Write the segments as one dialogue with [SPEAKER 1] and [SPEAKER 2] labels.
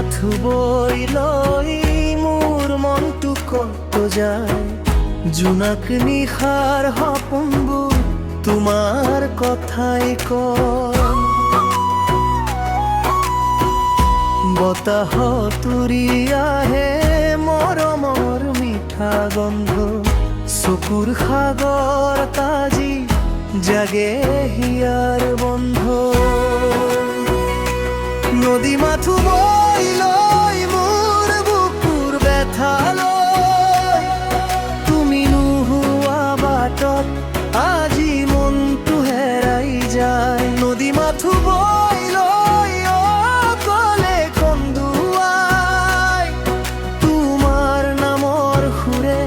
[SPEAKER 1] মাথো বৈ লৈ মোৰ মনটো কত যায় জোনাক নিশাৰ সপোনবোৰ তোমাৰ কথাই কয় বতাহত উৰি আহে মৰমৰ মিঠা গন্ধ চকুৰ সাগৰ তাজি জাগে হিয়াৰ বন্ধ নদী মাথো বৈ লৈ মোৰ বুকুৰ ব্যথালৈ তুমি নোহোৱা বাটত আজি মনটো হেৰাই যায় নদী মাথো বৈ লৈ অকলে কন্দুৱাই তোমাৰ নামৰ সুৰে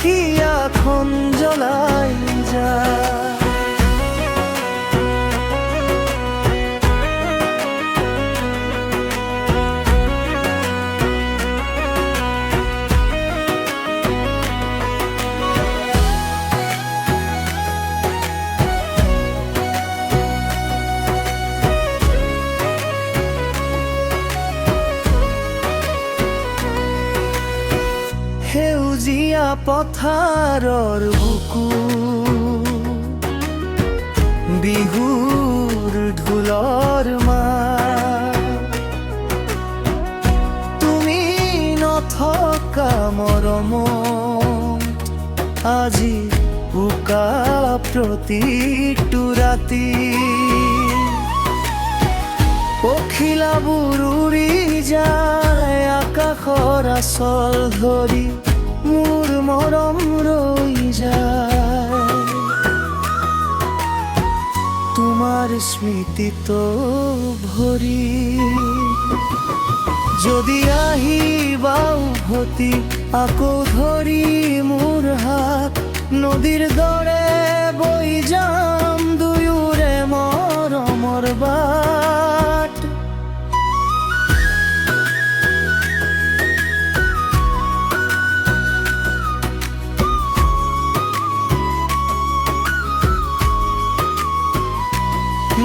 [SPEAKER 1] হিয়াখন জ্বলাই যায় সেউজীয়া পথাৰৰ বুকু বিহুৰ ঢোলৰ মাত তুমি নথকা মৰমত আজি উকা প্ৰতিটো ৰাতি পখিলাবোৰ উৰি যায় আকাশৰ আচল ধৰি মোৰ মৰম ৰৈ যায় তোমাৰ স্মৃতিতো ভৰি যদি আহিবা উভতি আকৌ ধৰি মোৰ হাত নদীৰ দৰে বৈ যাম দুয়োৰে মৰমৰ বাট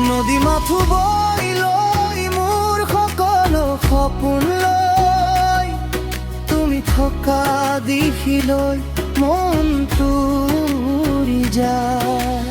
[SPEAKER 1] নদী মাথো বৈ লৈ মোৰ সকলো সপোন লৈ তুমি থকা দিশিলৈ মনটো উৰি যায়